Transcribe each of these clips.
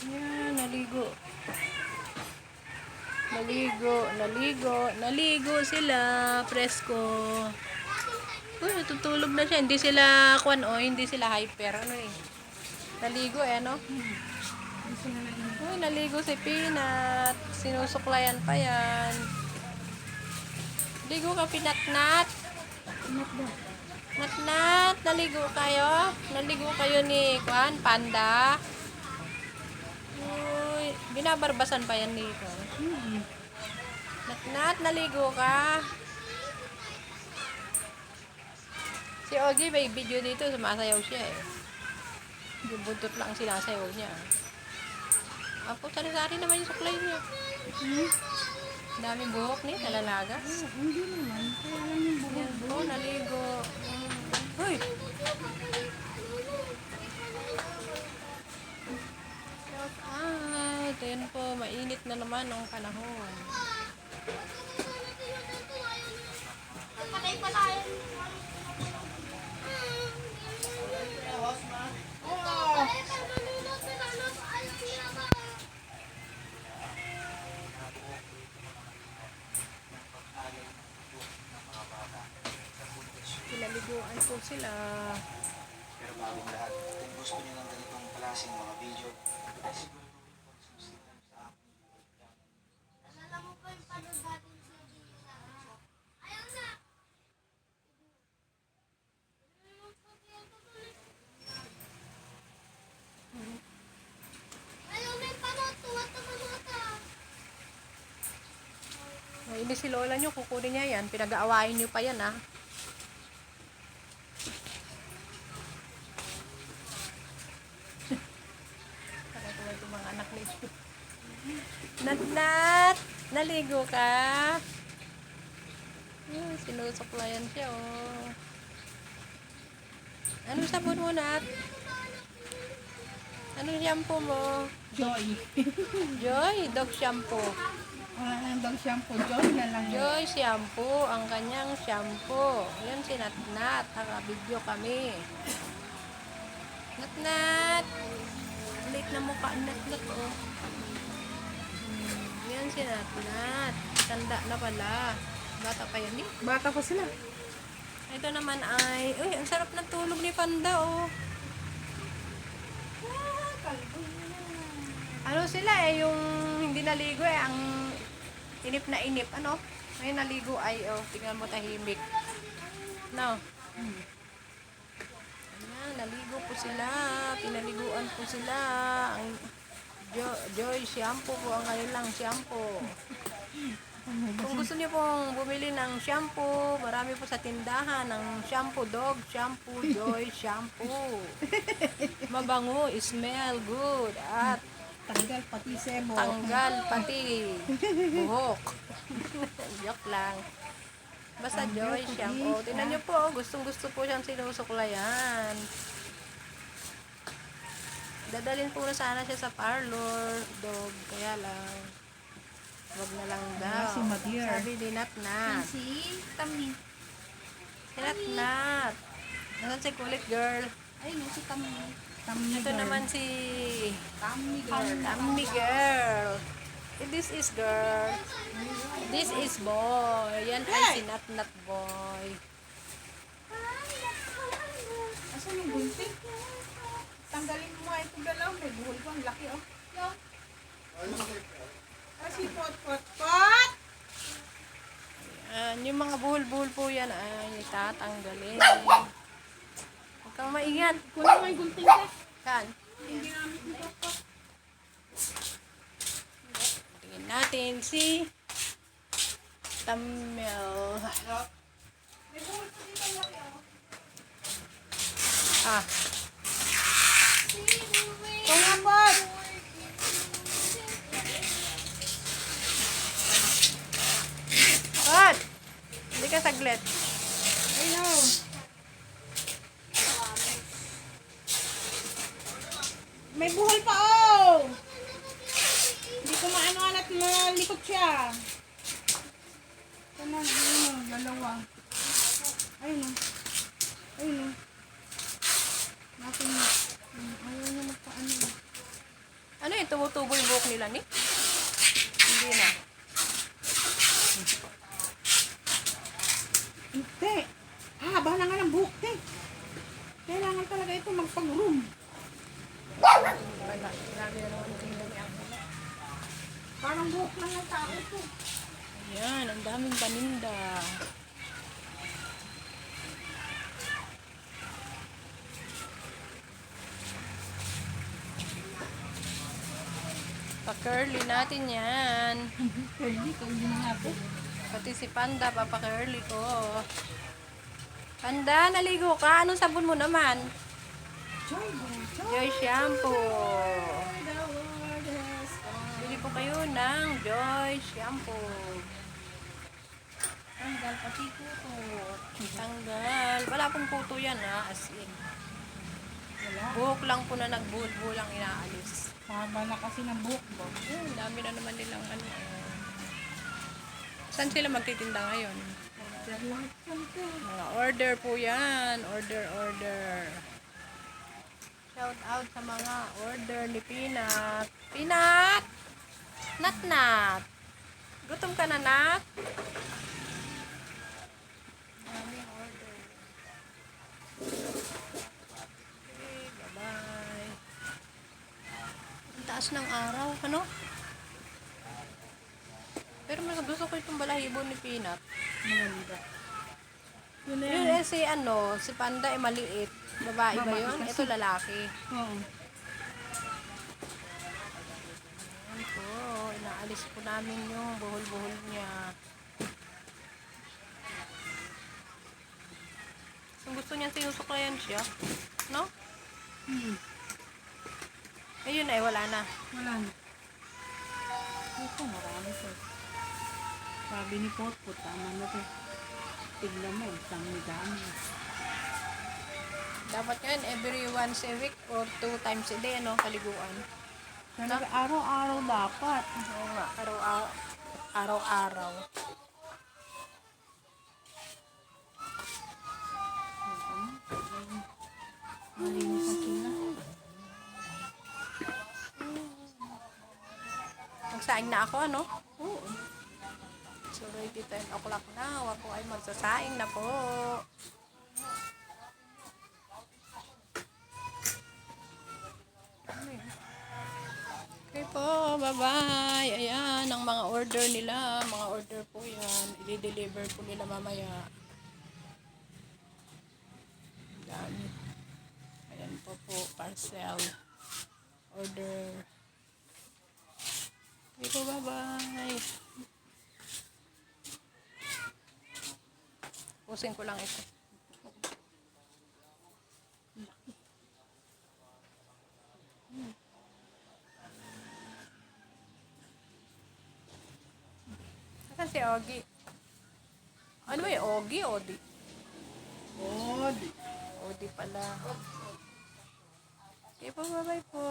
Yan, naligo. Naligo sila. Presko. Uy, natutulog na siya. Hindi sila, hindi sila hyper. Ano eh. Naligo eh, ano? Uy, naligo si Peanut. Sinusuklayan pa yan. Ligo ka, Pinatnat. Natnat, naligo kayo? Naligo kayo ni Panda? Uy, binabarbasan pa yan dito. Natnat, naligo ka? Si Ogie may video dito, sumasayaw siya eh. Yung buntot lang sinasayaw niya. Apo, sari-sari naman yung suklay niya. Daming buhok niya, nalalagas. Hindi naman. Kaya lang yung buhok. Yan po, naligo. Uy! Shout out. Ayan po, mainit na naman ang panahon. Patay pala yun. Pinaliguan po sila. Pero bagong lahat, kung gusto niyo ng ganitong klaseng mga video, ay siguro subscribe sa akin. Alam mo pa yung panood natin sa ayaw na. Ayaw na yung panood. Tuwat naman ata. Hindi si Lola nyo, kukunin niya yan. Pinag-aawain nyo pa yan ah. Nakatuwa itong mga anak nito. Nat! Naligo ka? Sinusuklayan siya oh. Anong sabon mo, Nat? Anong shampoo mo? Joy. Joy, dog shampoo. Ang dog shampoo. Joy na lang. Joy shampoo, ang kanyang shampoo. Yan si Natnat, naka-video kami. Natnat! Late na mukha ang Natnat oh. Yan si Natnat. Tanda na pala. Bata pa yan eh. Bata pa sila. Ito naman ay, uy, ang sarap ng tulog ni Panda oh. Ano sila eh, yung hindi naligo eh, ang inip na inip, ano? Ngayon naligo ay, oh, tingnan mo tahimik. No? Ayan, naligo po sila, pinaliguan po sila. Ang Joy shampoo po, ang ngayon lang shampoo. Kung gusto niyo pong bumili ng shampoo, marami po sa tindahan ng shampoo, dog shampoo, Joy shampoo. Mabango, smell good, at Tanggal pati sebo. tanggal pati buhok. Joke lang. Basta Joy shampoo. Tingnan niyo po, gustong-gusto po siyang sinusuklayan. Dadalhin po na sana siya sa parlor, dog, kaya lang. Wag na lang daw. Si Madeir. Sabi ni Natnat. Si Tami. Si Natnat. Nasaan si kulit girl? Ayun, si Tami. Tami Ito girl. naman si Tami girl. Tammy girl. This is girl. This is boy. Yan ay si Natnat boy. Asan yung gunting? Tanggalin mo nga ito dalaw. May buhol ko. Ang laki oh. Si pot. Yan, yung mga buhol-buhol po yan ay tatanggalin. Huwag kang maingat. Kunin mo yung gunting ka. Saan? Hindi namin ito po. Tingin natin si Tamel. May buhol pa dito. Ang laki oh. Ah, Ito nga pot. what? Hindi ka saglit. I know. May buhol pa oh. Hindi ko maano at malikot siya. Ito na, ayun oh, dalawa. Ayun oh. Ayun oh. Natin, ayaw niya magpaano. Ano yun? Tumutubo yung buhok nila ni? Hindi na. Hindi. Haba na nga ng buhok, te. Kailangan talaga ito magpag-groom. Wala. Lagi na naman tingnan niya ako. Parang buhok lang ng tao ito. Ayan, ang daming paninda. Pa-curly natin yan. Curly na nga po. Pati si Panda, papa-curly ko. Panda, naligo ka? Anong sabon mo naman? Joy Shampoo. Bili po kayo ng Joy Shampoo. Tanggal pati puto. Tanggal. Wala pong puto yan ha, as in. Buhok lang po na nagbuhol-buhol ang inaalis. Haba na kasi ng buhok mo. Dami na naman nilang ano. Saan sila magtitinda ngayon? Lahat yan, te. Mga order po yan. Order. Shout out sa mga order ni Peanut. Peanut! Nat! Gutom ka na, Nat? Daming order. Okay, bye-bye. Ang taas ng araw, ano? Pero mas gusto ko itong balahibo ni Peanut. Maganda. Yun na Yun si si Panda ay maliit. Babae ba yun? Ito lalaki. Oo. Ayan po, inaalis po namin yung buhol-buhol niya. Kung gusto niya sinusuklayan siya, no? Ayun ay wala na. Wala na. Ito, marami to. Sabi ni Potpot, tama na to. Tignan mo, isang dami. Dapat yan every once a week or 2 times a day, ano, kaliguan. Talaga, araw-araw dapat. Oo nga, araw-araw. Malinis ang sila. Magsaing na ako, ano? Oo. So, ready 10 o'clock na. Ako ay magsasaing na po. Okay po, bye-bye. Ayan, ang mga order nila. Mga order po yan. I-deliver po nila mamaya. Dami. Ayan po, parcel. Order. Okay po, bye-bye. Pusin ko lang ito. Saan si Ogie? Ano ba yung Ogie? Odi? Odi pala. Okay po, bye-bye po.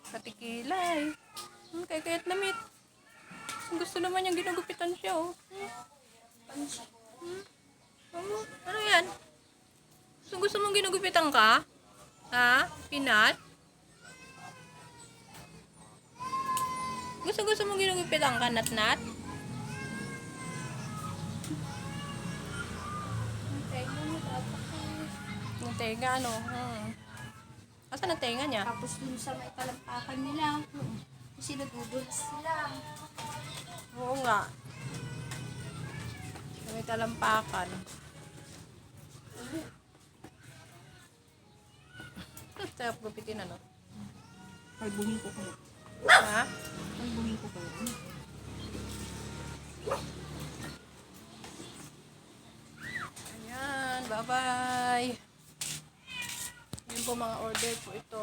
Katikilay. Kaya namit. Gusto naman niyang ginugupitan siya, oh. Ano yan? Gusto mong ginugupitan ka? Ha? Peanut? Gusto mong ginugupitan ka, Nat? Yung tenga, ano? Asan ang tenga niya? Tapos dun sa may talampakan nila, kasi nadudulas sila. Oo nga. May talampakan. Sarap gupitin, ano? Kalbuhin ko kayo. Ha? Kalbuhin ko kayo. Ayan, bye-bye. Yun po mga order po ito.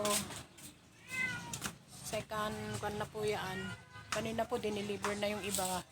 Second, kan na po yan. Kanina po, dineliver na yung iba.